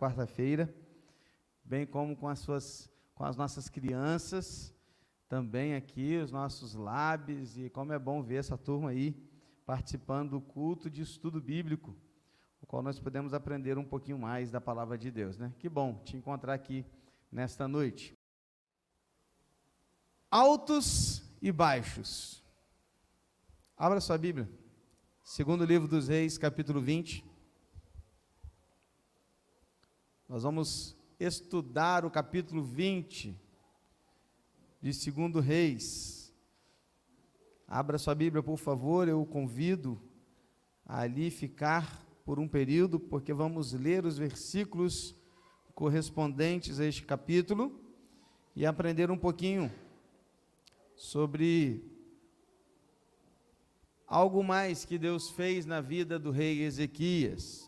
quarta-feira, bem como com as nossas crianças, também aqui, os nossos labs, e como é bom ver essa turma aí participando do culto de estudo bíblico, o qual nós podemos aprender um pouquinho mais da palavra de Deus, né? Que bom te encontrar aqui nesta noite. Altos e baixos. Abra sua Bíblia, segundo livro dos Reis, capítulo 20. Nós vamos estudar o capítulo 20 de 2 Reis. Abra sua Bíblia, por favor, eu o convido a ali ficar por um período, porque vamos ler os versículos correspondentes a este capítulo e aprender um pouquinho sobre algo mais que Deus fez na vida do rei Ezequias.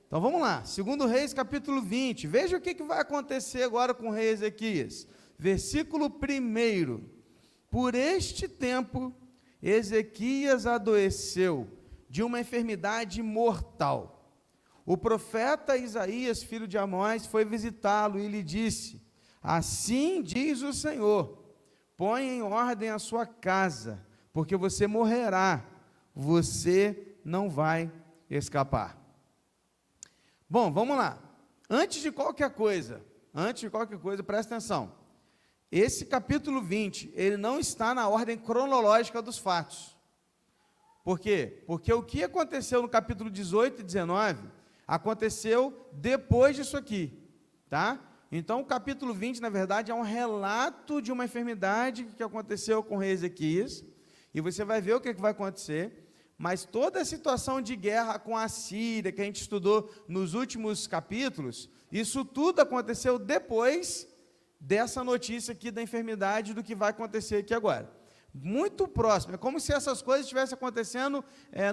Então vamos lá, 2 Reis capítulo 20, veja o que vai acontecer agora com o rei Ezequias. Versículo 1: Por este tempo, Ezequias adoeceu de uma enfermidade mortal. O profeta Isaías, filho de Amós, foi visitá-lo e lhe disse: Assim diz o Senhor, põe em ordem a sua casa, porque você morrerá, você não vai escapar. Bom, vamos lá. Antes de qualquer coisa, presta atenção. Esse capítulo 20, ele não está na ordem cronológica dos fatos. Por quê? Porque o que aconteceu no capítulo 18 e 19, aconteceu depois disso aqui, tá? Então, o capítulo 20, na verdade, é um relato de uma enfermidade que aconteceu com o rei Ezequias, e você vai ver o que vai acontecer. Mas toda a situação de guerra com a Síria, que a gente estudou nos últimos capítulos, isso tudo aconteceu depois dessa notícia aqui da enfermidade, do que vai acontecer aqui agora. Muito próximo, é como se essas coisas estivessem acontecendo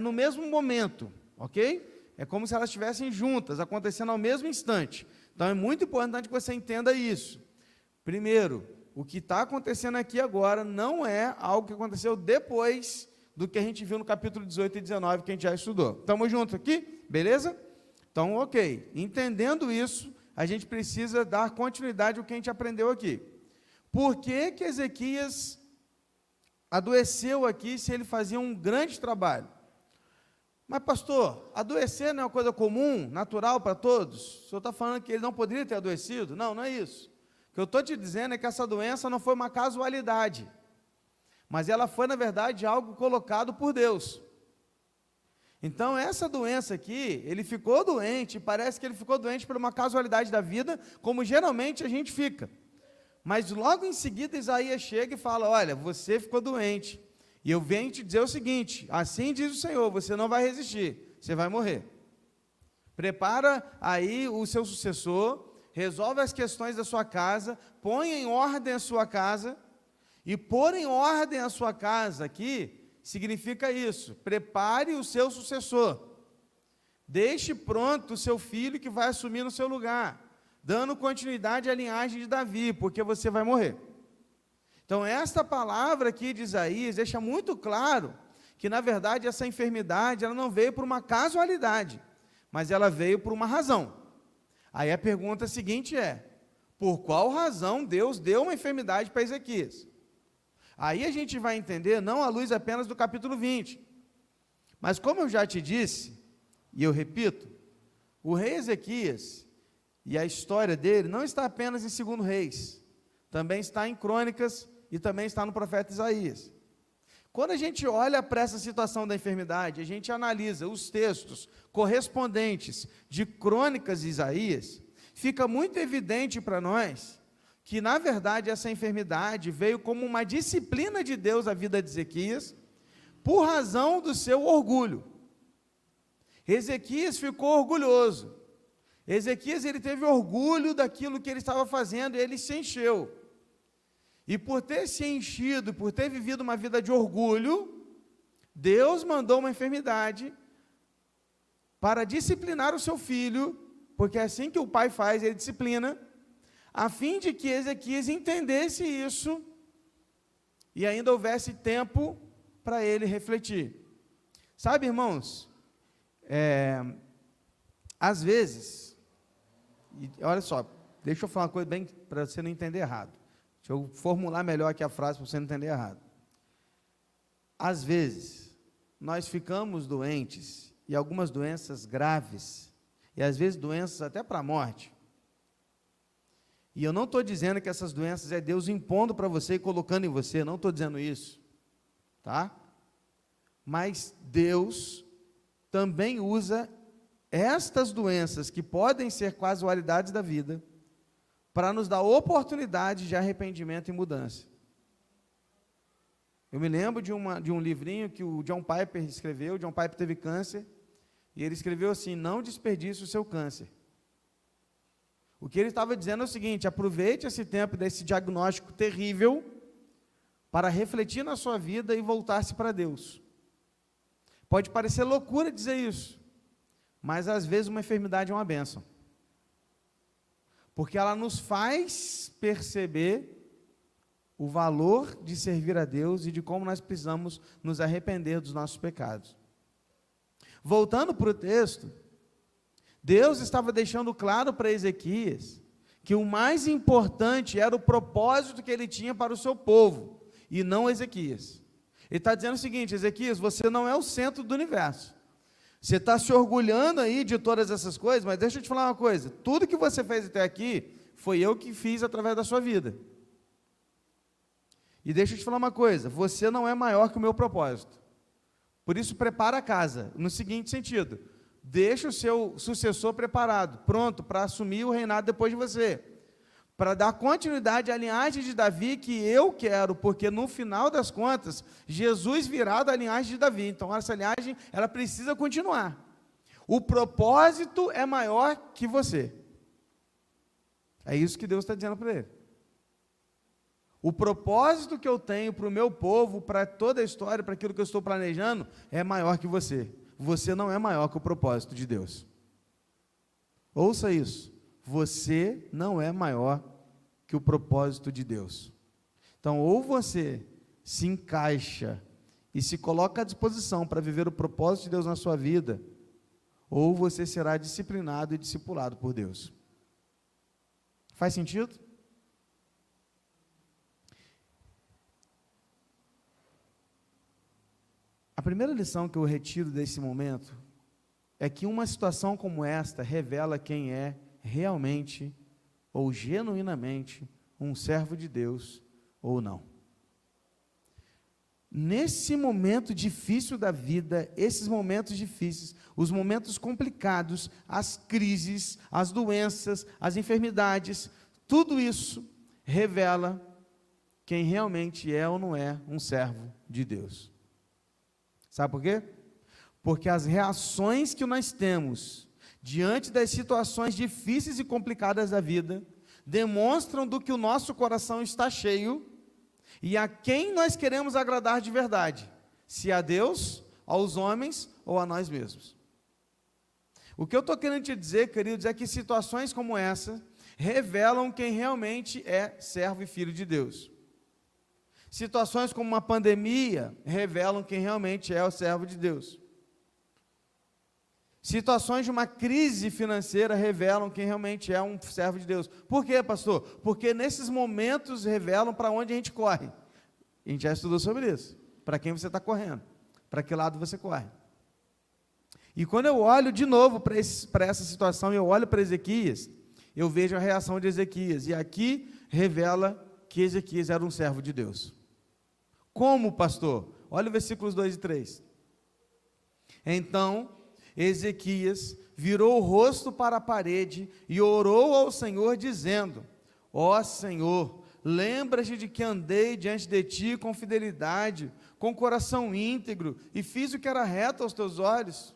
no mesmo momento, ok? É como se elas estivessem juntas, acontecendo ao mesmo instante. Então é muito importante que você entenda isso. Primeiro, o que está acontecendo aqui agora não é algo que aconteceu depois do que a gente viu no capítulo 18 e 19, que a gente já estudou. Estamos juntos aqui? Beleza? Então, ok. Entendendo isso, a gente precisa dar continuidade ao que a gente aprendeu aqui. Por que que Ezequias adoeceu aqui, se ele fazia um grande trabalho? Mas, pastor, adoecer não é uma coisa comum, natural para todos? O senhor está falando que ele não poderia ter adoecido? Não, não é isso. O que eu estou te dizendo é que essa doença não foi uma casualidade, mas ela foi, na verdade, algo colocado por Deus. Então, essa doença aqui, ele ficou doente, parece que ele ficou doente por uma casualidade da vida, como geralmente a gente fica. Mas logo em seguida, Isaías chega e fala: olha, você ficou doente, e eu venho te dizer o seguinte, assim diz o Senhor, você não vai resistir, você vai morrer. Prepara aí o seu sucessor, resolve as questões da sua casa, põe em ordem a sua casa. E pôr em ordem a sua casa aqui, significa isso: prepare o seu sucessor, deixe pronto o seu filho que vai assumir no seu lugar, dando continuidade à linhagem de Davi, porque você vai morrer. Então, esta palavra aqui de Isaías deixa muito claro que, na verdade, essa enfermidade, ela não veio por uma casualidade, mas ela veio por uma razão. Aí a pergunta seguinte é: por qual razão Deus deu uma enfermidade para Ezequias? Aí a gente vai entender, não à luz apenas do capítulo 20, mas como eu já te disse, e eu repito, o rei Ezequias e a história dele não está apenas em 2 Reis, também está em Crônicas e também está no profeta Isaías. Quando a gente olha para essa situação da enfermidade, a gente analisa os textos correspondentes de Crônicas e Isaías, fica muito evidente para nós que, na verdade, essa enfermidade veio como uma disciplina de Deus à vida de Ezequias, por razão do seu orgulho. Ezequias ficou orgulhoso. Ezequias, ele teve orgulho daquilo que ele estava fazendo, e ele se encheu. E por ter se enchido, por ter vivido uma vida de orgulho, Deus mandou uma enfermidade para disciplinar o seu filho, porque é assim que o pai faz, ele disciplina, a fim de que Ezequias entendesse isso e ainda houvesse tempo para ele refletir. Sabe, irmãos, Às vezes, olha só, deixa eu falar uma coisa bem para você não entender errado. Deixa eu formular melhor aqui a frase para você não entender errado. Às vezes, nós ficamos doentes, e algumas doenças graves, e às vezes doenças até para a morte. E eu não estou dizendo que essas doenças é Deus impondo para você e colocando em você, não estou dizendo isso, tá? Mas Deus também usa estas doenças, que podem ser casualidades da vida, para nos dar oportunidade de arrependimento e mudança. Eu me lembro de um livrinho que o John Piper escreveu. O John Piper teve câncer, e ele escreveu assim: não desperdice o seu câncer. O que ele estava dizendo é o seguinte: aproveite esse tempo desse diagnóstico terrível para refletir na sua vida e voltar-se para Deus. Pode parecer loucura dizer isso, mas às vezes uma enfermidade é uma bênção, porque ela nos faz perceber o valor de servir a Deus e de como nós precisamos nos arrepender dos nossos pecados. Voltando para o texto, Deus estava deixando claro para Ezequias que o mais importante era o propósito que ele tinha para o seu povo, e não Ezequias. Ele está dizendo o seguinte: Ezequias, você não é o centro do universo. Você está se orgulhando aí de todas essas coisas, mas deixa eu te falar uma coisa: tudo que você fez até aqui, foi eu que fiz através da sua vida. E deixa eu te falar uma coisa: você não é maior que o meu propósito. Por isso, prepara a casa, no seguinte sentido: deixa o seu sucessor preparado, pronto para assumir o reinado depois de você, para dar continuidade à linhagem de Davi que eu quero, porque no final das contas, Jesus virá da linhagem de Davi, então essa linhagem, ela precisa continuar. O propósito é maior que você. É isso que Deus está dizendo para ele. O propósito que eu tenho para o meu povo, para toda a história, para aquilo que eu estou planejando, é maior que você. Você não é maior que o propósito de Deus. Ouça isso. Você não é maior que o propósito de Deus. Então, ou você se encaixa e se coloca à disposição para viver o propósito de Deus na sua vida, ou você será disciplinado e discipulado por Deus. Faz sentido? A primeira lição que eu retiro desse momento é que uma situação como esta revela quem é realmente ou genuinamente um servo de Deus ou não. Nesse momento difícil da vida, esses momentos difíceis, os momentos complicados, as crises, as doenças, as enfermidades, tudo isso revela quem realmente é ou não é um servo de Deus. Sabe por quê? Porque as reações que nós temos diante das situações difíceis e complicadas da vida demonstram do que o nosso coração está cheio e a quem nós queremos agradar de verdade, se a Deus, aos homens ou a nós mesmos. O que eu estou querendo te dizer, queridos, é que situações como essa revelam quem realmente é servo e filho de Deus. Situações como uma pandemia revelam quem realmente é o servo de Deus. Situações de uma crise financeira revelam quem realmente é um servo de Deus. Por quê, pastor? Porque nesses momentos revelam para onde a gente corre. A gente já estudou sobre isso. Para quem você está correndo, para que lado você corre. E quando eu olho de novo para essa situação, eu olho para Ezequias, eu vejo a reação de Ezequias, e aqui revela que Ezequias era um servo de Deus. Como, pastor? Olha o versículos 2 e 3. Então, Ezequias virou o rosto para a parede e orou ao Senhor, dizendo: ó Senhor, lembra-te de que andei diante de ti com fidelidade, com coração íntegro, e fiz o que era reto aos teus olhos.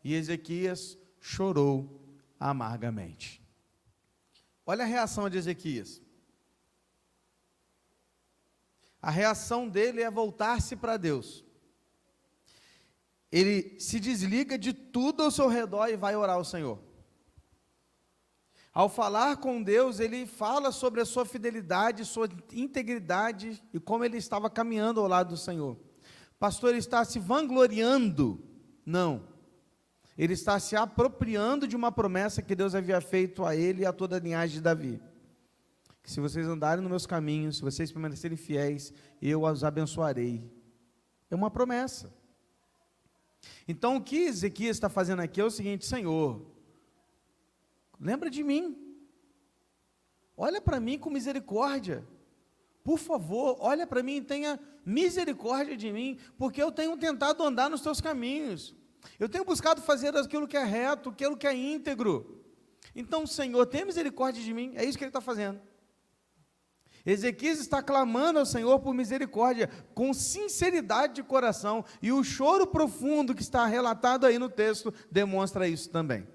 E Ezequias chorou amargamente. Olha a reação de Ezequias. A reação dele é voltar-se para Deus. Ele se desliga de tudo ao seu redor e vai orar ao Senhor. Ao falar com Deus, ele fala sobre a sua fidelidade, sua integridade e como ele estava caminhando ao lado do Senhor. Pastor, ele está se vangloriando? Não. ele está se apropriando de uma promessa que Deus havia feito a ele e a toda a linhagem de Davi. Que se vocês andarem nos meus caminhos, se vocês permanecerem fiéis, eu os abençoarei. É uma promessa. Então o que Ezequias está fazendo aqui é o seguinte: Senhor, lembra de mim, olha para mim com misericórdia, por favor, olha para mim e tenha misericórdia de mim, porque eu tenho tentado andar nos teus caminhos, eu tenho buscado fazer aquilo que é reto, aquilo que é íntegro. Então, Senhor, tenha misericórdia de mim. É isso que ele está fazendo. Ezequias está clamando ao Senhor por misericórdia, com sinceridade de coração, e o choro profundo que está relatado aí no texto demonstra isso também.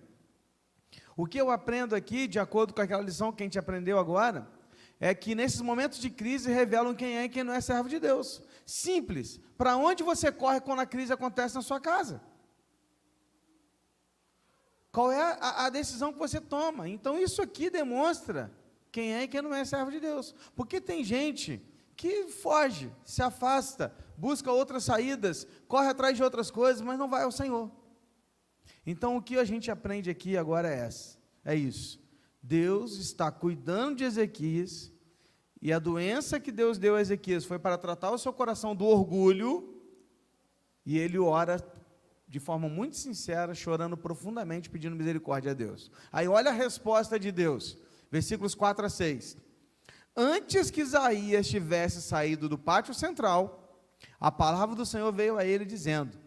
O que eu aprendo aqui, de acordo com aquela lição que a gente aprendeu agora, é que nesses momentos de crise revelam quem é e quem não é servo de Deus. Simples. Para onde você corre quando a crise acontece na sua casa? Qual é a decisão que você toma? Então isso aqui demonstra quem é e quem não é servo de Deus. Porque tem gente que foge, se afasta, busca outras saídas, corre atrás de outras coisas, mas não vai ao Senhor. Então o que a gente aprende aqui agora é isso. Deus está cuidando de Ezequias, e a doença que Deus deu a Ezequias foi para tratar o seu coração do orgulho, e ele ora de forma muito sincera, chorando profundamente, pedindo misericórdia a Deus. Aí olha a resposta de Deus, versículos 4 a 6. Antes que Isaías tivesse saído do pátio central, a palavra do Senhor veio a ele dizendo: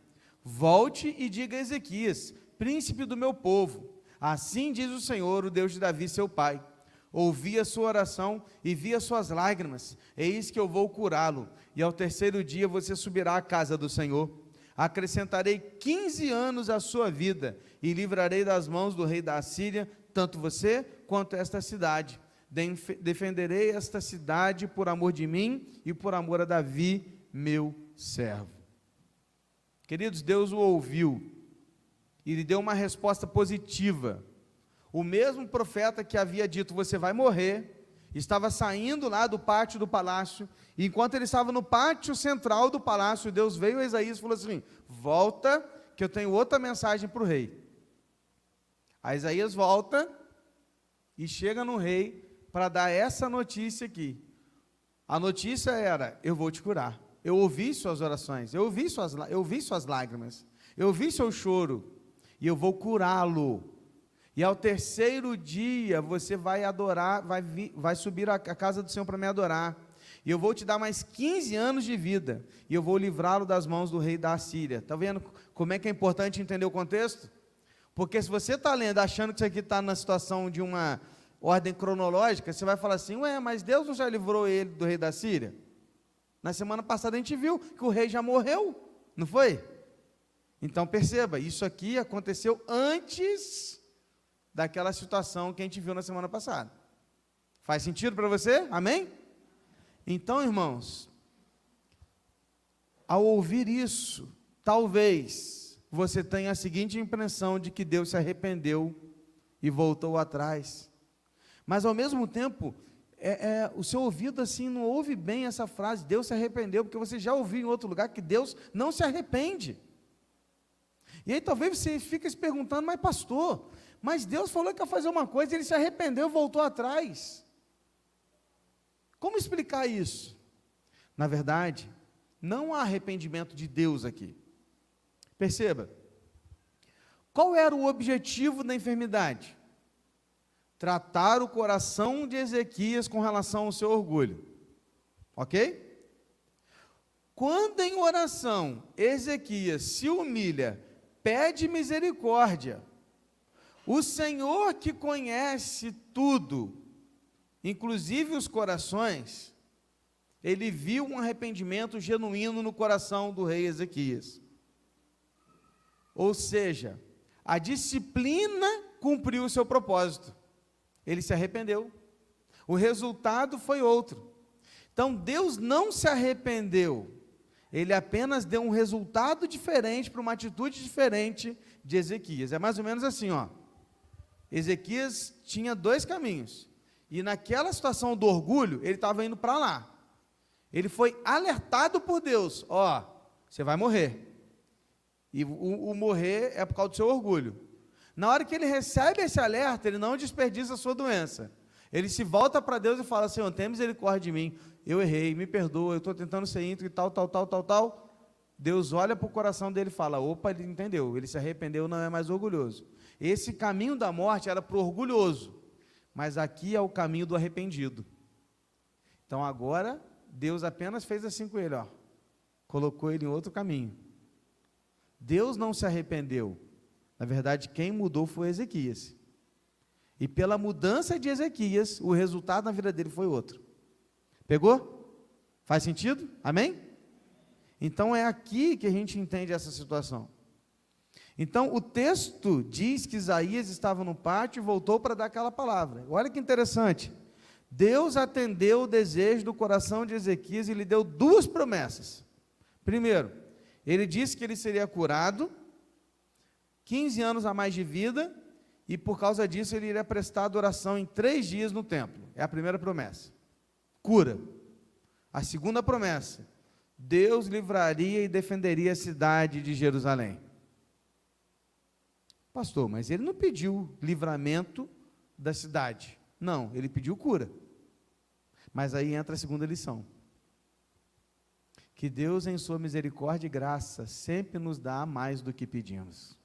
volte e diga a Ezequias, príncipe do meu povo, assim diz o Senhor, o Deus de Davi, seu pai: ouvi a sua oração e vi as suas lágrimas, eis que eu vou curá-lo, e ao terceiro dia você subirá à casa do Senhor. Acrescentarei 15 anos à sua vida, e livrarei das mãos do rei da Assíria, tanto você quanto esta cidade. Defenderei esta cidade por amor de mim e por amor a Davi, meu servo. Queridos, Deus o ouviu, e lhe deu uma resposta positiva. O mesmo profeta que havia dito, você vai morrer, estava saindo lá do pátio do palácio, e enquanto ele estava no pátio central do palácio, Deus veio a Isaías e falou assim: volta, que eu tenho outra mensagem para o rei. A Isaías volta, e chega no rei, para dar essa notícia aqui. A notícia era: eu vou te curar, eu ouvi suas orações, eu ouvi suas lágrimas, eu ouvi seu choro, e eu vou curá-lo. E ao terceiro dia você vai adorar, vai subir à casa do Senhor para me adorar. E eu vou te dar mais 15 anos de vida, e eu vou livrá-lo das mãos do rei da Assíria. Está vendo como é que é importante entender o contexto? Porque se você está lendo, achando que isso aqui está na situação de uma ordem cronológica, você vai falar assim: ué, mas Deus não já livrou ele do rei da Síria? Na semana passada a gente viu que o rei já morreu, não foi? Então perceba, isso aqui aconteceu antes daquela situação que a gente viu na semana passada. Faz sentido para você? Amém? Então, irmãos, ao ouvir isso, talvez você tenha a seguinte impressão de que Deus se arrependeu e voltou atrás. Mas, ao mesmo tempo, o seu ouvido assim não ouve bem essa frase, Deus se arrependeu, porque você já ouviu em outro lugar que Deus não se arrepende. E aí talvez você fique se perguntando: mas pastor, mas Deus falou que ia fazer uma coisa, ele se arrependeu e voltou atrás. Como explicar isso? Na verdade, não há arrependimento de Deus aqui. Perceba, qual era o objetivo da enfermidade? Tratar o coração de Ezequias com relação ao seu orgulho. Ok? Quando em oração Ezequias se humilha, pede misericórdia, o Senhor que conhece tudo, inclusive os corações, ele viu um arrependimento genuíno no coração do rei Ezequias. Ou seja, a disciplina cumpriu o seu propósito. Ele se arrependeu. O resultado foi outro. Então, Deus não se arrependeu. Ele apenas deu um resultado diferente para uma atitude diferente de Ezequias. É mais ou menos assim, ó. Ezequias tinha dois caminhos. E naquela situação do orgulho, ele estava indo para lá. Ele foi alertado por Deus: ó, você vai morrer. E o morrer é por causa do seu orgulho. Na hora que ele recebe esse alerta, ele não desperdiça a sua doença. Ele se volta para Deus e fala: Senhor, tem misericórdia de mim, eu errei, me perdoa, eu estou tentando ser íntegro e tal. Deus olha para o coração dele e fala: opa, ele entendeu, ele se arrependeu, não é mais orgulhoso. Esse caminho da morte era para o orgulhoso, mas aqui é o caminho do arrependido. Então agora, Deus apenas fez assim com ele, ó, colocou ele em outro caminho. Deus não se arrependeu. Na verdade, quem mudou foi Ezequias. E pela mudança de Ezequias, o resultado na vida dele foi outro. Pegou? Faz sentido? Amém? Então é aqui que a gente entende essa situação. Então o texto diz que Isaías estava no pátio e voltou para dar aquela palavra. Olha que interessante. Deus atendeu o desejo do coração de Ezequias e lhe deu duas promessas. Primeiro, ele disse que ele seria curado, 15 anos a mais de vida, e por causa disso ele iria prestar adoração em 3 dias no templo. É a primeira promessa. Cura. A segunda promessa: Deus livraria e defenderia a cidade de Jerusalém. Pastor, mas ele não pediu livramento da cidade. Não, ele pediu cura. Mas aí entra a segunda lição. Que Deus, em sua misericórdia e graça, sempre nos dá mais do que pedimos.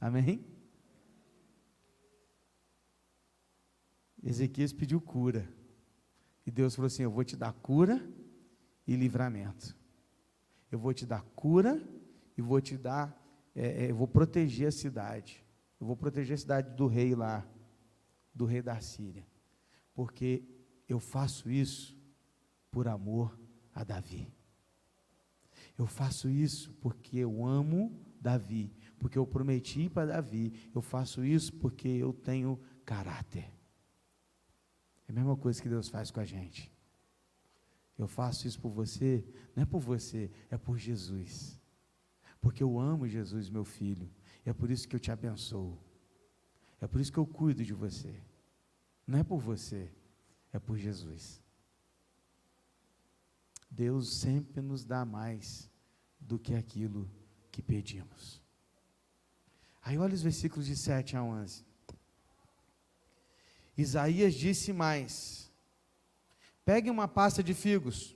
Amém? Ezequias pediu cura. E Deus falou assim: eu vou te dar cura e livramento. Eu vou te dar cura e vou te dar, eu vou proteger a cidade. Eu vou proteger a cidade do rei lá, do rei da Síria. Porque eu faço isso por amor a Davi. Eu faço isso porque eu amo Davi, porque eu prometi para Davi. Eu faço isso porque eu tenho caráter. É a mesma coisa que Deus faz com a gente. Eu faço isso por você, não é por você, é por Jesus. Porque eu amo Jesus, meu filho. E é por isso que eu te abençoo. É por isso que eu cuido de você. Não é por você, é por Jesus. Deus sempre nos dá mais do que aquilo que pedimos. Aí olha os versículos de 7 a 11. Isaías disse mais: peguem uma pasta de figos.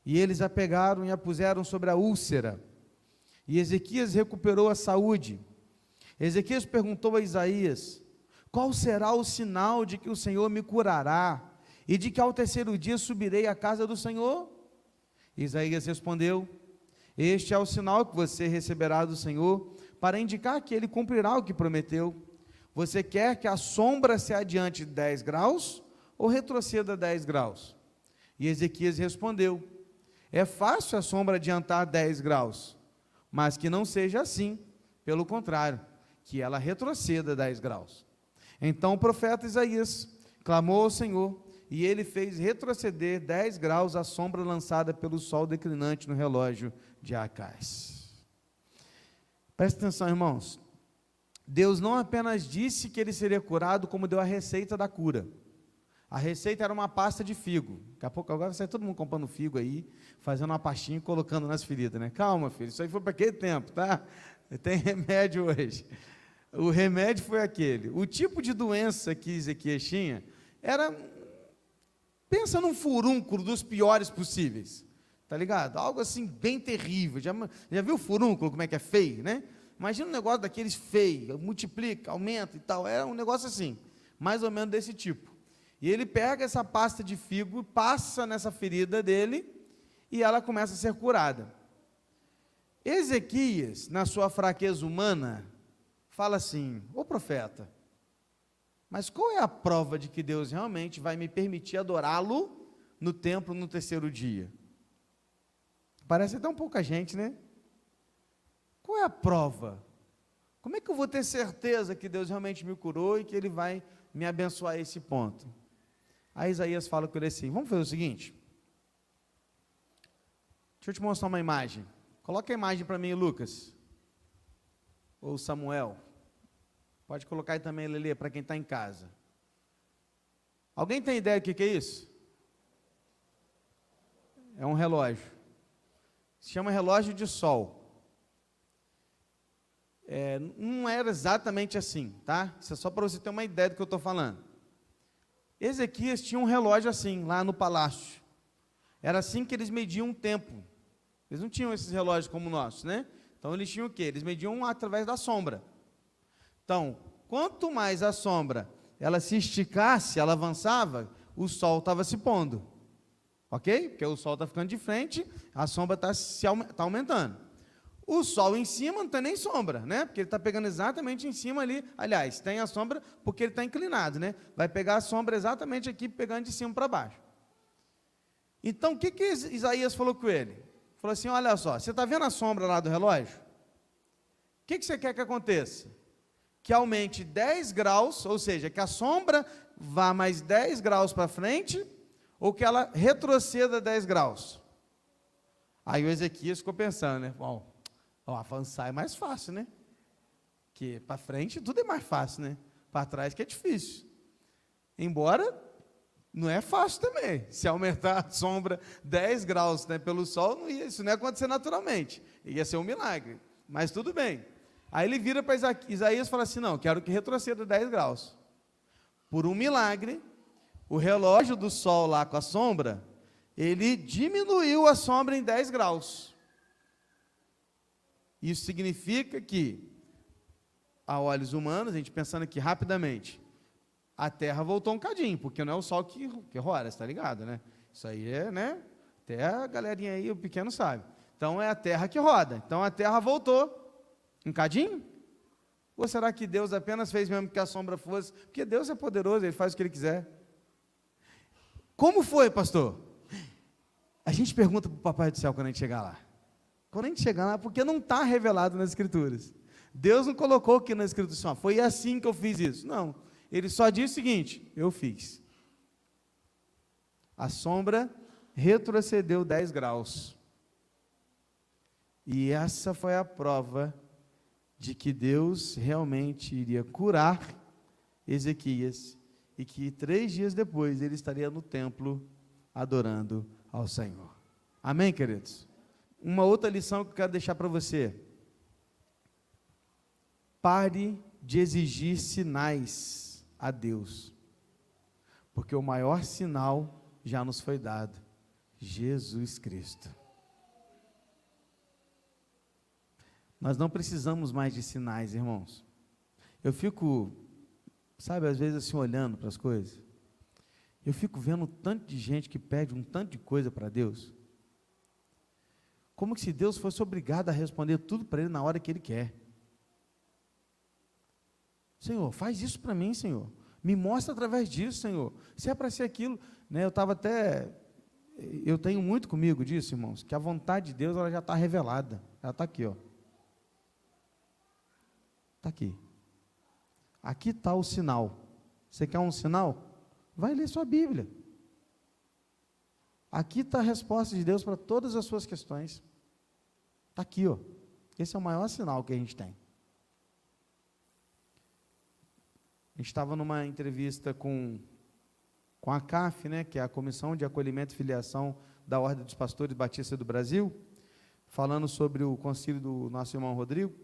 E eles a pegaram e a puseram sobre a úlcera. E Ezequias recuperou a saúde. Ezequias perguntou a Isaías: qual será o sinal de que o Senhor me curará, e de que ao 3º dia subirei à casa do Senhor? Isaías respondeu: este é o sinal que você receberá do Senhor, para indicar que Ele cumprirá o que prometeu. Você quer que a sombra se adiante 10 graus, ou retroceda 10 graus? E Ezequias respondeu: é fácil a sombra adiantar 10 graus, mas que não seja assim, pelo contrário, que ela retroceda 10 graus. Então o profeta Isaías clamou ao Senhor, e ele fez retroceder 10 graus a sombra lançada pelo sol declinante no relógio de Acás. Presta atenção, irmãos. Deus não apenas disse que ele seria curado, como deu a receita da cura. A receita era uma pasta de figo. Daqui a pouco agora sai todo mundo comprando figo aí, fazendo uma pastinha e colocando nas feridas, né? Calma, filho, isso aí foi para aquele tempo, tá? Tem remédio hoje. O remédio foi aquele. O tipo de doença que Ezequias tinha era, pensa num furúnculo dos piores possíveis, tá ligado? Algo assim bem terrível. Já viu o furúnculo, como é que é feio, né? Imagina um negócio daqueles feio, multiplica, aumenta e tal. Era um negócio assim, mais ou menos desse tipo. E ele pega essa pasta de figo, passa nessa ferida dele, e ela começa a ser curada. Ezequias, na sua fraqueza humana, fala assim: ô profeta, mas qual é a prova de que Deus realmente vai me permitir adorá-lo no templo no 3º dia? Parece até um pouca gente, né? Qual é a prova? Como é que eu vou ter certeza que Deus realmente me curou e que Ele vai me abençoar a esse ponto? Aí Isaías fala com ele assim: vamos fazer o seguinte, deixa eu te mostrar uma imagem. Coloca a imagem para mim, Lucas, ou Samuel. Pode colocar aí também, Lelê, para quem está em casa. Alguém tem ideia do que é isso? É um relógio. Se chama relógio de sol. não era exatamente assim, tá? Isso é só para você ter uma ideia do que eu estou falando. Ezequias tinha um relógio assim, lá no palácio. Era assim que eles mediam o tempo. Eles não tinham esses relógios como o nosso, né? Então, eles tinham o quê? Eles mediam através da sombra. Então, quanto mais a sombra, ela se esticasse, ela avançava, o sol estava se pondo. Ok? Porque o sol está ficando de frente, a sombra está aumentando. O sol em cima não tem nem sombra, né? Porque ele está pegando exatamente em cima ali. Aliás, tem a sombra porque ele está inclinado, né? Vai pegar a sombra exatamente aqui, pegando de cima para baixo. Então, o que Isaías falou com ele? Falou assim, olha só, você está vendo a sombra lá do relógio? O que você quer que aconteça? Que aumente 10 graus, ou seja, que a sombra vá mais 10 graus para frente, ou que ela retroceda 10 graus. Aí o Ezequias ficou pensando, né? Bom, avançar é mais fácil, né? Porque para frente tudo é mais fácil, né? Para trás que é difícil. Embora não é fácil também. Se aumentar a sombra 10 graus, né, pelo sol, isso não ia acontecer naturalmente. Ia ser um milagre. Mas tudo bem. Aí ele vira para Isaías e fala assim, não, quero que retroceda 10 graus. Por um milagre, o relógio do sol lá com a sombra, ele diminuiu a sombra em 10 graus. Isso significa que, a olhos humanos, a gente pensando aqui rapidamente, a Terra voltou um cadinho, porque não é o Sol que roda, está ligado, né? Isso aí é, né? Até a galerinha aí, o pequeno sabe. Então, é a Terra que roda. Então, a Terra voltou um cadinho? Ou será que Deus apenas fez mesmo que a sombra fosse? Porque Deus é poderoso, Ele faz o que Ele quiser. Como foi, pastor? A gente pergunta para o Papai do Céu quando a gente chegar lá. Quando a gente chegar lá, porque não está revelado nas Escrituras. Deus não colocou aqui na Escritura assim, foi assim que eu fiz isso. Não. Ele só diz o seguinte, eu fiz. A sombra retrocedeu 10 graus. E essa foi a prova de que Deus realmente iria curar Ezequias e que 3 dias depois ele estaria no templo adorando ao Senhor. Amém, queridos? Uma outra lição que eu quero deixar para você. Pare de exigir sinais a Deus, porque o maior sinal já nos foi dado, Jesus Cristo. Nós não precisamos mais de sinais, irmãos. Eu fico, sabe, às vezes assim, olhando para as coisas, eu fico vendo um tanto de gente que pede um tanto de coisa para Deus, como se Deus fosse obrigado a responder tudo para Ele na hora que Ele quer. Senhor, faz isso para mim, Senhor. Me mostra através disso, Senhor. Se é para ser aquilo, né? Eu tenho muito comigo disso, irmãos, que a vontade de Deus ela já está revelada. Ela está aqui, ó. Está aqui. Aqui está o sinal. Você quer um sinal? Vai ler sua Bíblia. Aqui está a resposta de Deus para todas as suas questões. Está aqui, ó. Esse é o maior sinal que a gente tem. A gente estava numa entrevista com a CAF, né, que é a Comissão de Acolhimento e Filiação da Ordem dos Pastores Batistas do Brasil, falando sobre o concílio do nosso irmão Rodrigo,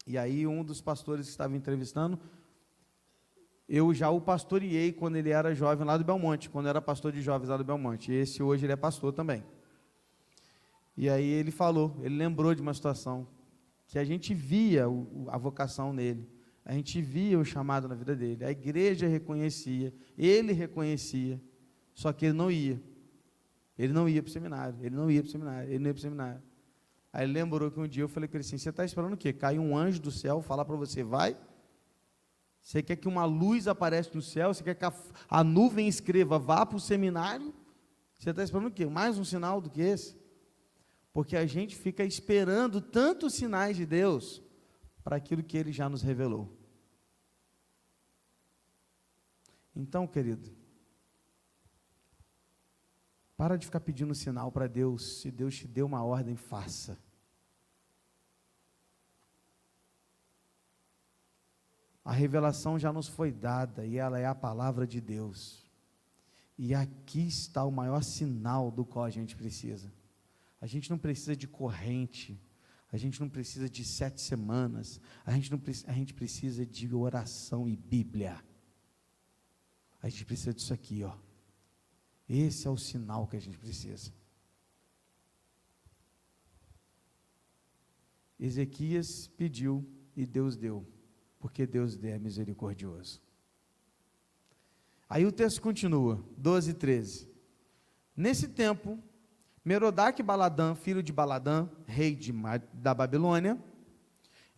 e aí um dos pastores que estava entrevistando, eu já o pastoreei quando ele era jovem lá do Belmonte, quando era pastor de jovens lá do Belmonte, e esse hoje ele é pastor também. E aí ele falou, ele lembrou de uma situação, que a gente via a vocação nele, a gente via o chamado na vida dele, a igreja reconhecia, ele reconhecia, só que ele não ia para o seminário, ele não ia para o seminário. Aí ele lembrou que um dia eu falei com ele assim, você está esperando o quê? Cai um anjo do céu, falar para você, vai? Você quer que uma luz apareça no céu? Você quer que a nuvem escreva, vá para o seminário? Você está esperando o quê? Mais um sinal do que esse? Porque a gente fica esperando tantos sinais de Deus, para aquilo que Ele já nos revelou. Então, querido, para de ficar pedindo sinal para Deus. Se Deus te deu uma ordem, faça. A revelação já nos foi dada e ela é a palavra de Deus. E aqui está o maior sinal do qual a gente precisa. A gente não precisa de corrente, A gente não precisa de 7 semanas, a gente precisa de oração e Bíblia. A gente precisa disso aqui, ó. Esse é o sinal que a gente precisa. Ezequias pediu e Deus deu, porque Deus é misericordioso. Aí o texto continua, 12 e 13. Nesse tempo, Merodach-Baladã, filho de Baladã, rei da Babilônia,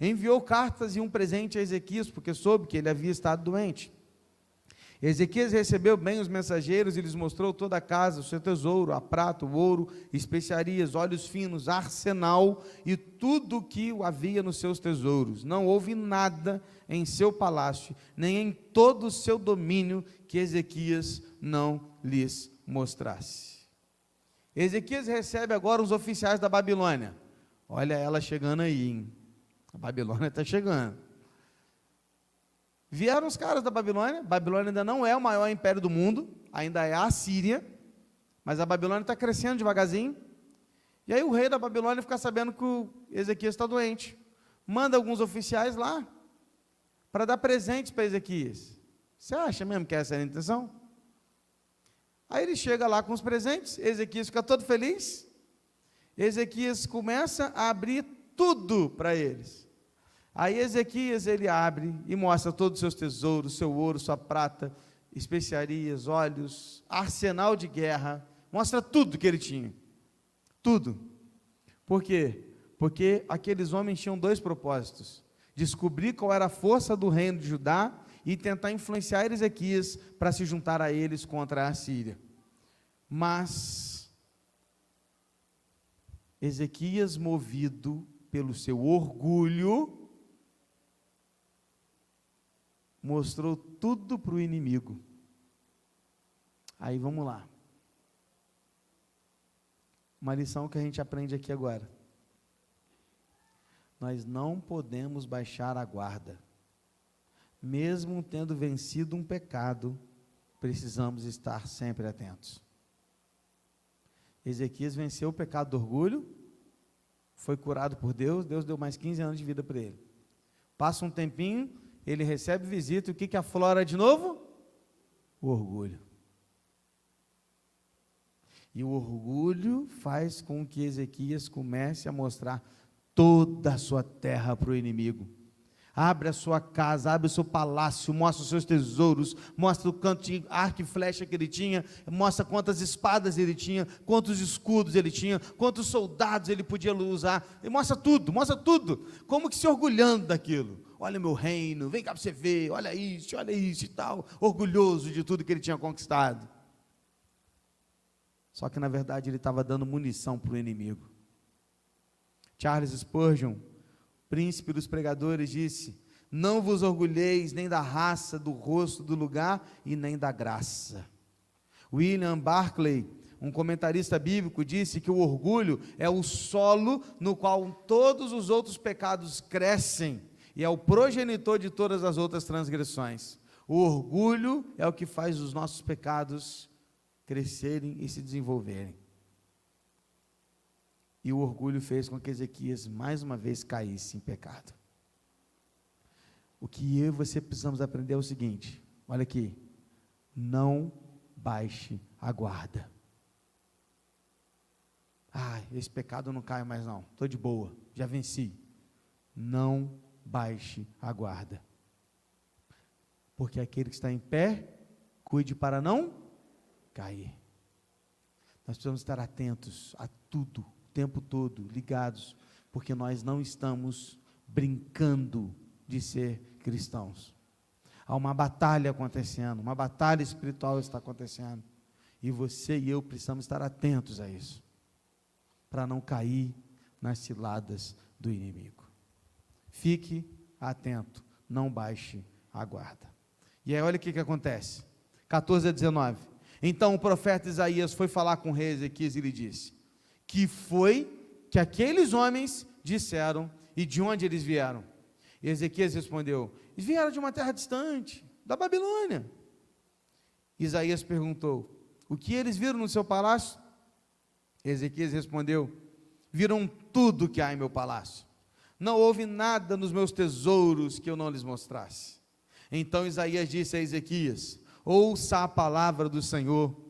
enviou cartas e um presente a Ezequias, porque soube que ele havia estado doente. Ezequias recebeu bem os mensageiros e lhes mostrou toda a casa, o seu tesouro, a prata, o ouro, especiarias, óleos finos, arsenal e tudo o que havia nos seus tesouros. Não houve nada em seu palácio, nem em todo o seu domínio que Ezequias não lhes mostrasse. Ezequias recebe agora os oficiais da Babilônia. Olha ela chegando aí, hein? A Babilônia está chegando. Vieram os caras da Babilônia. Babilônia ainda não é o maior império do mundo, ainda é a Síria, mas a Babilônia está crescendo devagarzinho. E aí o rei da Babilônia fica sabendo que o Ezequias está doente. Manda alguns oficiais lá para dar presentes para Ezequias. Você acha mesmo que essa é a intenção? Aí ele chega lá com os presentes, Ezequias fica todo feliz. Ezequias começa a abrir tudo para eles. Aí Ezequias, ele abre e mostra todos os seus tesouros, seu ouro, sua prata, especiarias, óleos, arsenal de guerra, mostra tudo que ele tinha, tudo. Por quê? Porque aqueles homens tinham 2 propósitos: descobrir qual era a força do reino de Judá e tentar influenciar Ezequias para se juntar a eles contra a Síria. Mas Ezequias, movido pelo seu orgulho, mostrou tudo para o inimigo. Aí vamos lá. Uma lição que a gente aprende aqui agora. Nós não podemos baixar a guarda. Mesmo tendo vencido um pecado, precisamos estar sempre atentos. Ezequias venceu o pecado do orgulho, foi curado por Deus, Deus deu mais 15 anos de vida para ele. Passa um tempinho, ele recebe visita, o que aflora de novo? O orgulho. E o orgulho faz com que Ezequias comece a mostrar toda a sua terra para o inimigo. Abre a sua casa, abre o seu palácio, mostra os seus tesouros, mostra o quanto de arco e flecha que ele tinha, mostra quantas espadas ele tinha, quantos escudos ele tinha, quantos soldados ele podia usar, e mostra tudo, como que se orgulhando daquilo. Olha meu reino, vem cá para você ver, olha isso e tal, orgulhoso de tudo que ele tinha conquistado. Só que na verdade ele estava dando munição para o inimigo. Charles Spurgeon, príncipe dos pregadores, disse: não vos orgulheis nem da raça, do rosto, do lugar e nem da graça. William Barclay, um comentarista bíblico, disse que o orgulho é o solo no qual todos os outros pecados crescem e é o progenitor de todas as outras transgressões. O orgulho é o que faz os nossos pecados crescerem e se desenvolverem. E o orgulho fez com que Ezequias mais uma vez caísse em pecado. O que eu e você precisamos aprender é o seguinte, olha aqui: não baixe a guarda. Esse pecado não cai mais não, estou de boa, já venci. Não baixe a guarda. Porque aquele que está em pé, cuide para não cair. Nós precisamos estar atentos a tudo, o tempo todo, ligados, porque nós não estamos brincando de ser cristãos. Há uma batalha acontecendo, uma batalha espiritual está acontecendo, e você e eu precisamos estar atentos a isso, para não cair nas ciladas do inimigo. Fique atento, não baixe a guarda. E aí olha o que acontece, 14 a 19, então o profeta Isaías foi falar com o rei Ezequias e lhe disse, que foi que aqueles homens disseram e de onde eles vieram? E Ezequias respondeu, eles vieram de uma terra distante, da Babilônia. Isaías perguntou, o que eles viram no seu palácio? Ezequias respondeu, viram tudo que há em meu palácio. Não houve nada nos meus tesouros que eu não lhes mostrasse. Então Isaías disse a Ezequias: ouça a palavra do Senhor.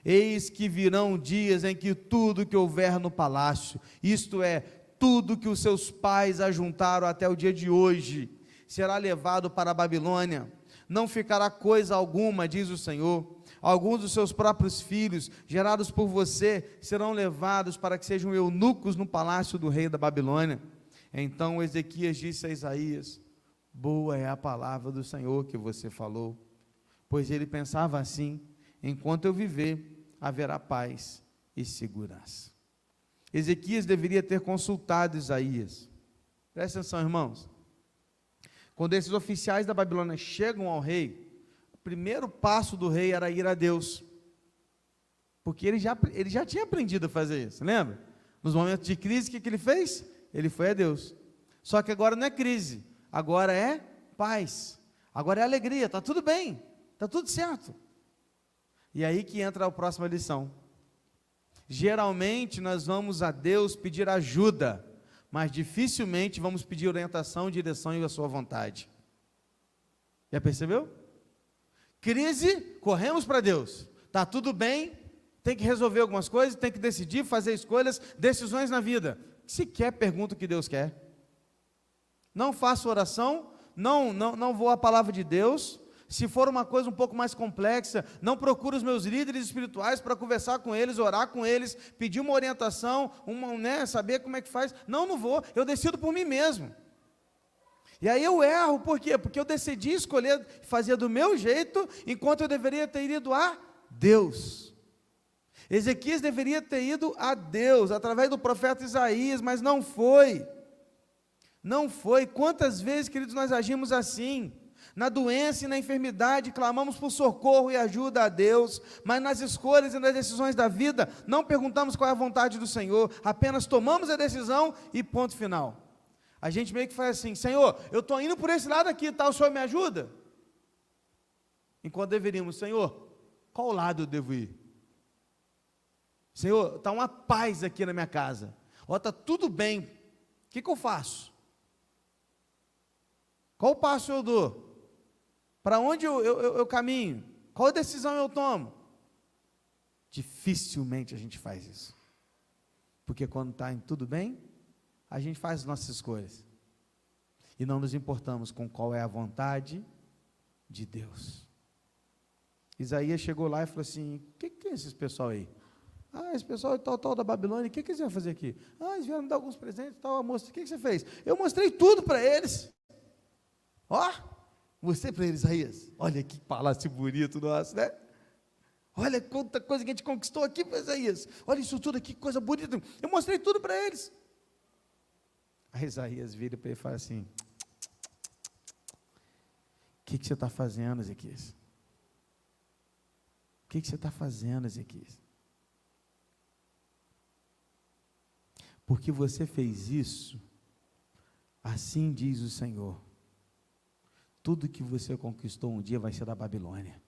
Eis que virão dias em que tudo que houver no palácio, isto é, tudo que os seus pais ajuntaram até o dia de hoje, será levado para a Babilônia. Não ficará coisa alguma, diz o Senhor. Alguns dos seus próprios filhos, gerados por você, serão levados para que sejam eunucos no palácio do rei da Babilônia. Então Ezequias disse a Isaías: boa é a palavra do Senhor que você falou. Pois ele pensava assim: enquanto eu viver, haverá paz e segurança. Ezequias deveria ter consultado Isaías. Presta atenção, irmãos. Quando esses oficiais da Babilônia chegam ao rei, o primeiro passo do rei era ir a Deus, porque ele já tinha aprendido a fazer isso, lembra? Nos momentos de crise, o que ele fez? Ele foi a Deus. Só que agora não é crise, agora é paz, agora é alegria, está tudo bem, está tudo certo. E aí que entra a próxima lição. Geralmente nós vamos a Deus pedir ajuda, mas dificilmente vamos pedir orientação, direção e a sua vontade. Já percebeu? Crise, corremos para Deus. Está tudo bem, tem que resolver algumas coisas, tem que decidir, fazer escolhas, decisões na vida. Sequer pergunta o que Deus quer. Não faço oração, não vou à palavra de Deus. Se for uma coisa um pouco mais complexa, não procuro os meus líderes espirituais para conversar com eles, orar com eles, pedir uma orientação, saber como é que faz. Não vou, eu decido por mim mesmo. E aí eu erro, por quê? Porque eu decidi escolher fazer do meu jeito, enquanto eu deveria ter ido a Deus. Ezequias deveria ter ido a Deus, através do profeta Isaías, mas não foi. Não foi. Quantas vezes, queridos, nós agimos assim? Na doença e na enfermidade, clamamos por socorro e ajuda a Deus, mas nas escolhas e nas decisões da vida, não perguntamos qual é a vontade do Senhor, apenas tomamos a decisão e ponto final. A gente meio que faz assim: Senhor, eu estou indo por esse lado aqui, tá? O Senhor me ajuda? Enquanto deveríamos: Senhor, qual lado eu devo ir? Senhor, está uma paz aqui na minha casa, está tudo bem, o que eu faço? Qual passo eu dou? Para onde eu caminho? Qual decisão eu tomo? Dificilmente a gente faz isso. Porque quando está tudo bem, a gente faz as nossas escolhas. E não nos importamos com qual é a vontade de Deus. Isaías chegou lá e falou assim: o que é esses pessoal aí? Esse pessoal tal da Babilônia, o que eles vão fazer aqui? Eles vieram me dar alguns presentes, tal, moça, o que você fez? Eu mostrei tudo para eles. Mostrei para eles, Isaías, olha que palácio bonito nosso, né? Olha quanta coisa que a gente conquistou aqui, Isaías, olha isso tudo aqui, que coisa bonita, eu mostrei tudo para eles. Aí Isaías vira para ele e fala assim: o que você está fazendo, Ezequias? O que você está fazendo, Ezequias? Porque você fez isso, assim diz o Senhor: tudo que você conquistou um dia vai ser da Babilônia.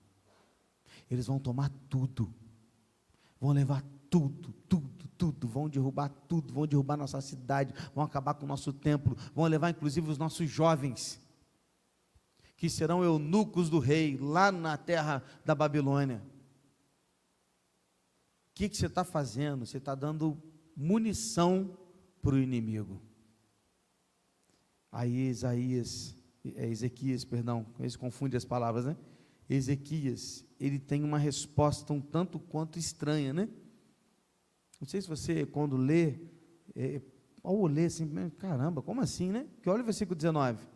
Eles vão tomar tudo, vão levar tudo, vão derrubar tudo, vão derrubar nossa cidade, vão acabar com o nosso templo, vão levar inclusive os nossos jovens, que serão eunucos do rei, lá na terra da Babilônia. O que você está fazendo? Você está dando munição para o inimigo. Aí Ezequias, eles confundem as palavras, né? Ezequias, ele tem uma resposta um tanto quanto estranha, né? Não sei se você, quando lê, ao ler assim, caramba, como assim, né? Que olha o versículo 19,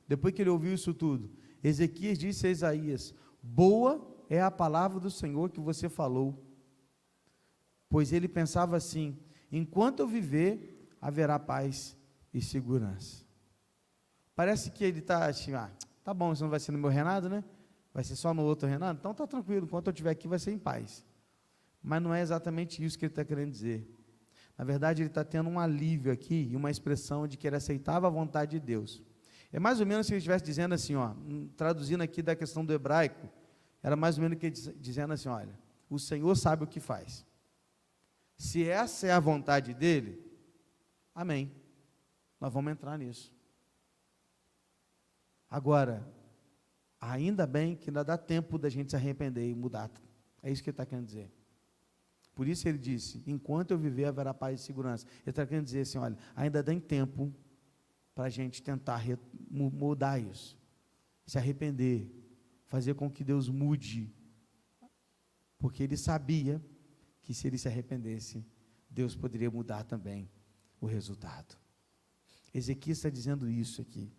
depois que ele ouviu isso tudo, Ezequias disse a Isaías: boa é a palavra do Senhor que você falou, pois ele pensava assim: enquanto eu viver, haverá paz e segurança. Parece que ele está assim: tá bom, isso não vai ser no meu reinado, né? Vai ser só no outro reinado? Então está tranquilo, enquanto eu estiver aqui vai ser em paz. Mas não é exatamente isso que ele está querendo dizer. Na verdade, ele está tendo um alívio aqui, e uma expressão de que ele aceitava a vontade de Deus. É mais ou menos se ele estivesse dizendo assim, traduzindo aqui da questão do hebraico, era mais ou menos que dizendo assim: olha, o Senhor sabe o que faz. Se essa é a vontade dele, amém. nós vamos entrar nisso. Agora, ainda bem que ainda dá tempo da gente se arrepender e mudar. É isso que ele está querendo dizer. Por isso ele disse, enquanto eu viver haverá paz e segurança. Ele está querendo dizer assim, olha, ainda dá tempo para a gente tentar mudar isso. Se arrepender, fazer com que Deus mude. Porque ele sabia que se ele se arrependesse, Deus poderia mudar também o resultado. Ezequias está dizendo isso aqui.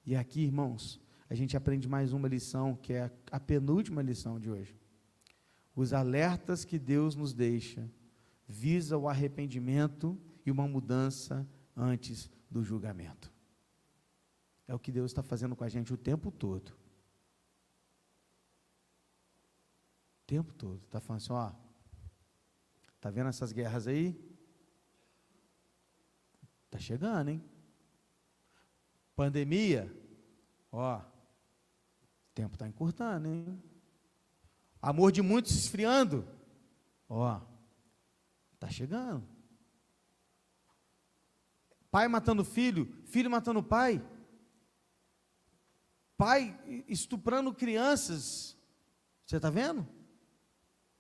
E aqui, irmãos, a gente aprende mais uma lição, que é a penúltima lição de hoje. Os alertas que Deus nos deixa visam o arrependimento e uma mudança antes do julgamento. É o que Deus está fazendo com a gente o tempo todo. O tempo todo. Está falando assim, ó, está vendo essas guerras aí? Está chegando, hein? Pandemia, ó, o tempo está encurtando, hein? Amor de muitos esfriando, ó, está chegando. Pai matando filho, filho matando pai, pai estuprando crianças, você está vendo?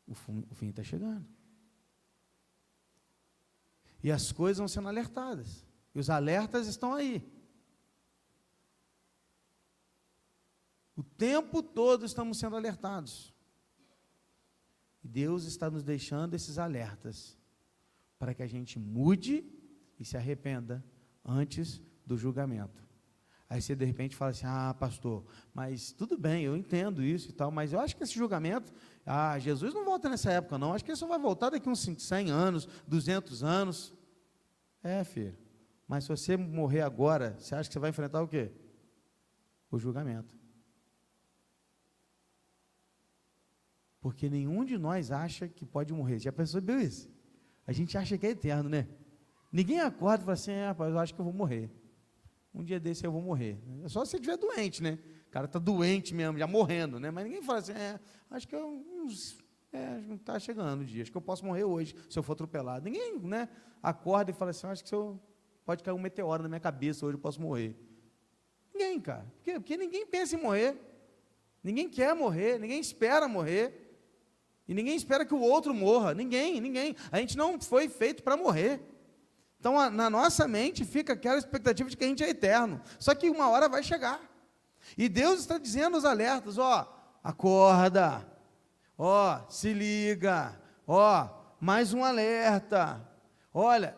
O fim está chegando. E as coisas vão sendo alertadas, e os alertas estão aí. O tempo todo estamos sendo alertados. E Deus está nos deixando esses alertas para que a gente mude e se arrependa antes do julgamento. Aí você de repente fala assim, ah, pastor, mas tudo bem, eu entendo isso e tal, mas eu acho que esse julgamento, Jesus não volta nessa época não, acho que ele só vai voltar daqui uns 100 anos, 200 anos. Filho, mas se você morrer agora, você acha que você vai enfrentar o quê? O julgamento. Porque nenhum de nós acha que pode morrer. Já percebeu isso? A gente acha que é eterno, né? Ninguém acorda e fala assim, rapaz, eu acho que eu vou morrer. Um dia desse eu vou morrer. É só se você estiver doente, né? O cara está doente mesmo, já morrendo, né? Mas ninguém fala assim, acho que não está chegando o dia, acho que eu posso morrer hoje, se eu for atropelado. Ninguém, né, acorda e fala assim, acho que pode cair um meteoro na minha cabeça, hoje eu posso morrer. Ninguém, cara. Porque ninguém pensa em morrer. Ninguém quer morrer, ninguém espera morrer. E ninguém espera que o outro morra, ninguém. A gente não foi feito para morrer. Então, na nossa mente fica aquela expectativa de que a gente é eterno. Só que uma hora vai chegar. E Deus está dizendo os alertas, acorda, se liga, mais um alerta. Olha,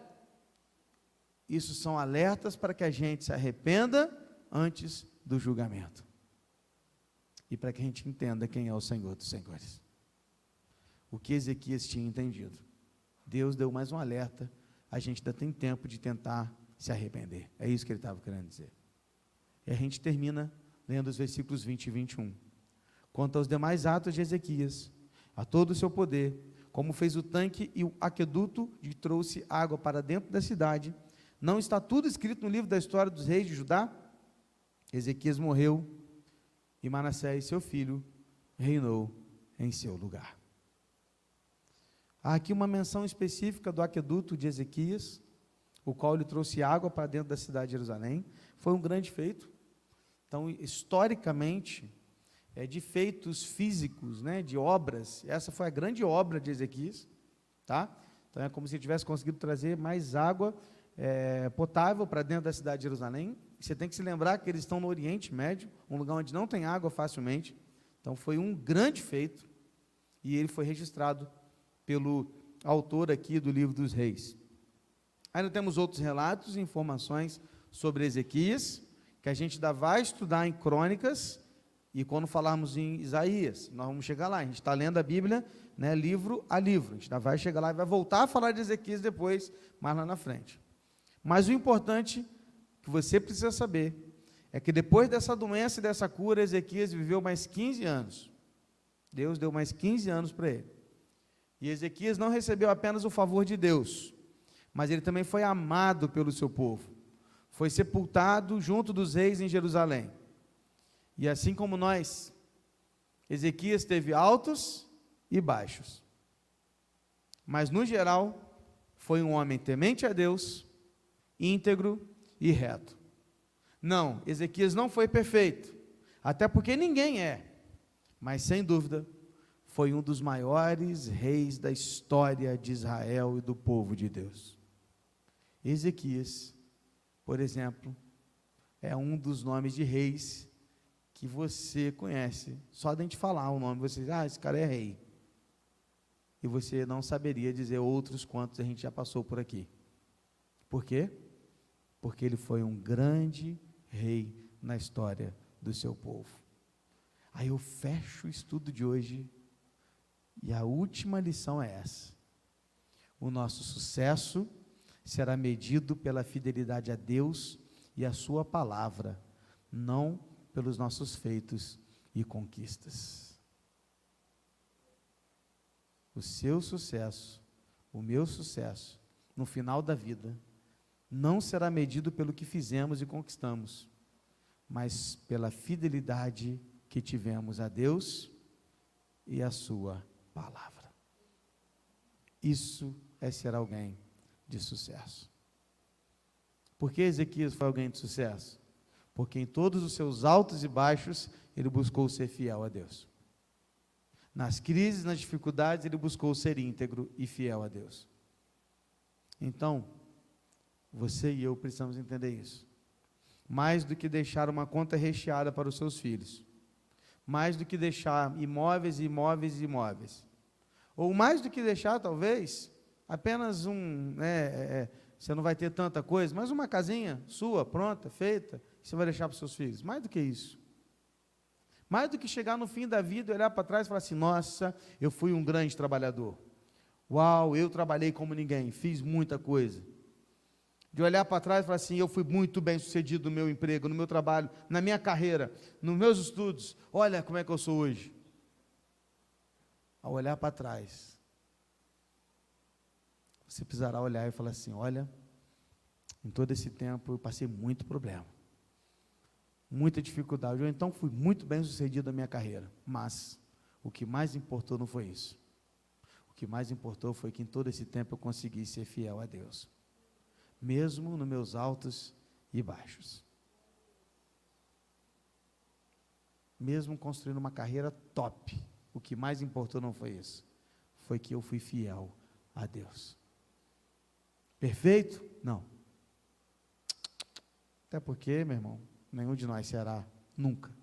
isso são alertas para que a gente se arrependa antes do julgamento. E para que a gente entenda quem é o Senhor dos Senhores. O que Ezequias tinha entendido. Deus deu mais um alerta, a gente ainda tem tempo de tentar se arrepender. É isso que ele estava querendo dizer. E a gente termina lendo os versículos 20 e 21. Quanto aos demais atos de Ezequias, a todo o seu poder, como fez o tanque e o aqueduto que trouxe água para dentro da cidade, não está tudo escrito no livro da história dos reis de Judá? Ezequias morreu e Manassés, seu filho, reinou em seu lugar. Há aqui uma menção específica do aqueduto de Ezequias, o qual ele trouxe água para dentro da cidade de Jerusalém. Foi um grande feito. Então, historicamente, de feitos físicos, né, de obras, essa foi a grande obra de Ezequias, tá? Então, é como se ele tivesse conseguido trazer mais água potável para dentro da cidade de Jerusalém. Você tem que se lembrar que eles estão no Oriente Médio, um lugar onde não tem água facilmente. Então, foi um grande feito, e ele foi registrado pelo autor aqui do livro dos reis. Ainda temos outros relatos e informações sobre Ezequias, que a gente ainda vai estudar em Crônicas, e quando falarmos em Isaías, nós vamos chegar lá, a gente está lendo a Bíblia, né, livro a livro, a gente ainda vai chegar lá e vai voltar a falar de Ezequias depois, mais lá na frente. Mas o importante que você precisa saber, é que depois dessa doença e dessa cura, Ezequias viveu mais 15 anos, Deus deu mais 15 anos para ele. E Ezequias não recebeu apenas o favor de Deus, mas ele também foi amado pelo seu povo. Foi sepultado junto dos reis em Jerusalém. E assim como nós, Ezequias teve altos e baixos. Mas, no geral, foi um homem temente a Deus, íntegro e reto. Não, Ezequias não foi perfeito, até porque ninguém é, mas sem dúvida, foi um dos maiores reis da história de Israel e do povo de Deus. Ezequias, por exemplo, é um dos nomes de reis que você conhece, só de a gente falar o nome, você diz, esse cara é rei, e você não saberia dizer outros quantos a gente já passou por aqui. Por quê? Porque ele foi um grande rei na história do seu povo. Aí eu fecho o estudo de hoje, e a última lição é essa: o nosso sucesso será medido pela fidelidade a Deus e a sua palavra, não pelos nossos feitos e conquistas. O seu sucesso, o meu sucesso, no final da vida, não será medido pelo que fizemos e conquistamos, mas pela fidelidade que tivemos a Deus e a sua palavra. Isso é ser alguém de sucesso. Por que Ezequias foi alguém de sucesso? Porque em todos os seus altos e baixos, ele buscou ser fiel a Deus. Nas crises, nas dificuldades, ele buscou ser íntegro e fiel a Deus. Então, você e eu precisamos entender isso. Mais do que deixar uma conta recheada para os seus filhos, mais do que deixar imóveis, imóveis, imóveis, ou mais do que deixar, talvez, apenas você não vai ter tanta coisa, mas uma casinha sua, pronta, feita, você vai deixar para os seus filhos. Mais do que isso. Mais do que chegar no fim da vida e olhar para trás e falar assim, nossa, eu fui um grande trabalhador. Uau, eu trabalhei como ninguém, fiz muita coisa. De olhar para trás e falar assim, eu fui muito bem sucedido no meu emprego, no meu trabalho, na minha carreira, nos meus estudos, olha como é que eu sou hoje. Ao olhar para trás, você precisará olhar e falar assim, olha, em todo esse tempo eu passei muito problema, muita dificuldade, ou então fui muito bem sucedido na minha carreira, mas o que mais importou não foi isso. O que mais importou foi que em todo esse tempo eu consegui ser fiel a Deus, mesmo nos meus altos e baixos. Mesmo construindo uma carreira top, o que mais importou não foi isso, foi que eu fui fiel a Deus. Perfeito? Não. Até porque, meu irmão, nenhum de nós será nunca,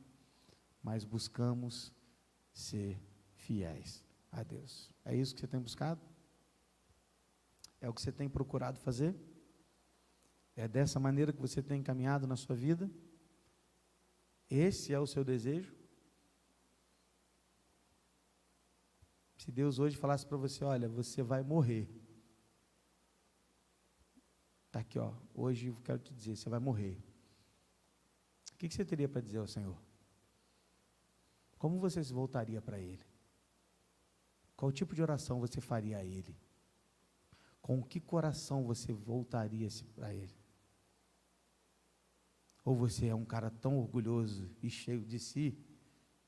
mas buscamos ser fiéis a Deus. É isso que você tem buscado? É o que você tem procurado fazer? É dessa maneira que você tem caminhado na sua vida? Esse é o seu desejo? Se Deus hoje falasse para você, olha, você vai morrer. Está aqui, ó, hoje eu quero te dizer, você vai morrer. O que você teria para dizer ao Senhor? Como você se voltaria para Ele? Qual tipo de oração você faria a Ele? Com que coração você voltaria para Ele? Ou você é um cara tão orgulhoso e cheio de si,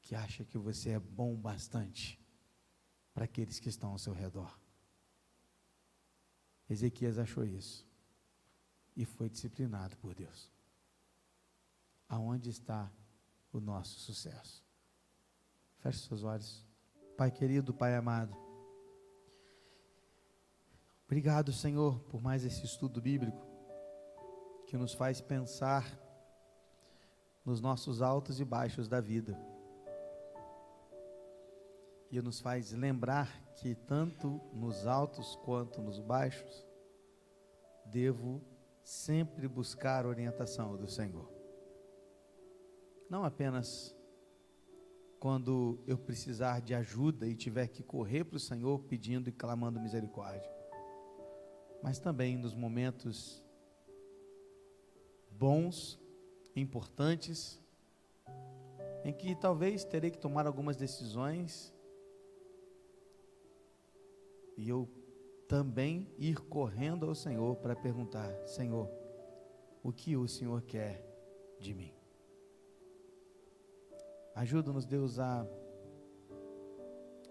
que acha que você é bom bastante para aqueles que estão ao seu redor? Ezequias achou isso e foi disciplinado por Deus. Aonde está o nosso sucesso? Feche seus olhos. Pai querido, Pai amado, obrigado, Senhor, por mais esse estudo bíblico que nos faz pensar nos nossos altos e baixos da vida e nos faz lembrar que tanto nos altos quanto nos baixos devo sempre buscar a orientação do Senhor. Não apenas quando eu precisar de ajuda e tiver que correr para o Senhor pedindo e clamando misericórdia, mas também nos momentos bons, importantes, em que talvez terei que tomar algumas decisões e eu também ir correndo ao Senhor para perguntar, Senhor, o que o Senhor quer de mim? Ajuda-nos, Deus, a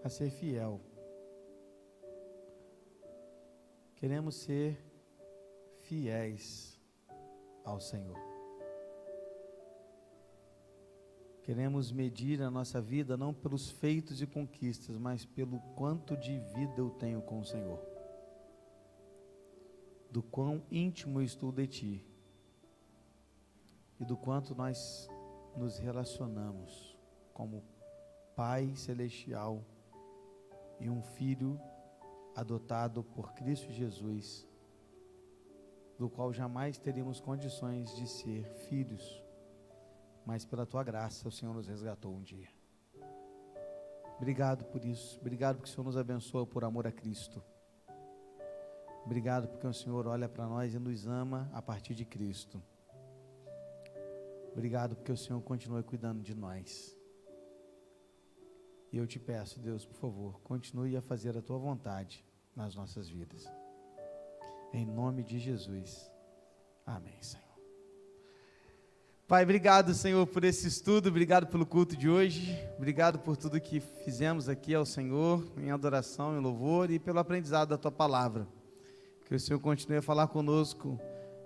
ser fiel. Queremos ser fiéis ao Senhor. Queremos medir a nossa vida não pelos feitos e conquistas, mas pelo quanto de vida eu tenho com o Senhor. Do quão íntimo eu estou de Ti. E do quanto nós nos relacionamos como Pai Celestial e um Filho adotado por Cristo Jesus, do qual jamais teríamos condições de ser filhos, mas pela Tua graça o Senhor nos resgatou um dia. Obrigado por isso, obrigado porque o Senhor nos abençoa por amor a Cristo. Obrigado porque o Senhor olha para nós e nos ama a partir de Cristo. Obrigado porque o Senhor continua cuidando de nós. E eu te peço, Deus, por favor, continue a fazer a Tua vontade nas nossas vidas. Em nome de Jesus. Amém, Senhor. Pai, obrigado, Senhor, por esse estudo, obrigado pelo culto de hoje, obrigado por tudo que fizemos aqui ao Senhor, em adoração, em louvor e pelo aprendizado da Tua palavra. Que o Senhor continue a falar conosco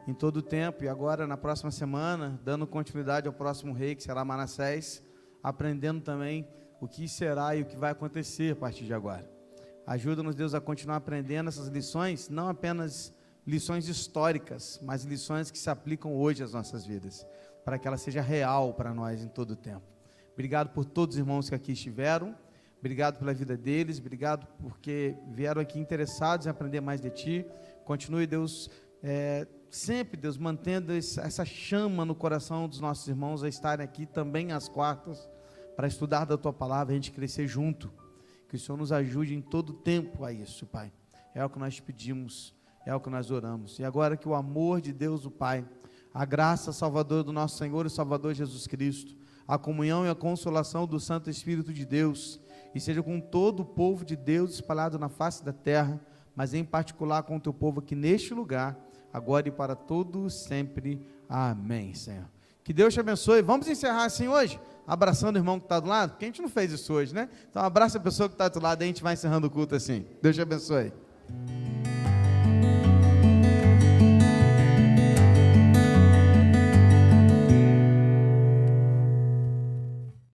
em todo o tempo e agora na próxima semana, dando continuidade ao próximo rei, que será Manassés, aprendendo também o que será e o que vai acontecer a partir de agora. Ajuda-nos, Deus, a continuar aprendendo essas lições, não apenas lições históricas, mas lições que se aplicam hoje às nossas vidas, para que ela seja real para nós em todo o tempo. Obrigado por todos os irmãos que aqui estiveram, obrigado pela vida deles, obrigado porque vieram aqui interessados em aprender mais de Ti. Continue, Deus, sempre, Deus, mantendo essa chama no coração dos nossos irmãos a estarem aqui também às quartas, para estudar da Tua palavra, a gente crescer junto. Que o Senhor nos ajude em todo o tempo a isso, Pai. É o que nós pedimos, é o que nós oramos. E agora que o amor de Deus, o Pai, a graça salvadora do nosso Senhor e Salvador Jesus Cristo, a comunhão e a consolação do Santo Espírito de Deus, e seja com todo o povo de Deus espalhado na face da terra, mas em particular com o Teu povo aqui neste lugar, agora e para todos sempre. Amém, Senhor. Que Deus te abençoe. Vamos encerrar assim hoje, abraçando o irmão que está do lado, porque a gente não fez isso hoje, né? Então abraça a pessoa que está do lado e a gente vai encerrando o culto assim. Deus te abençoe.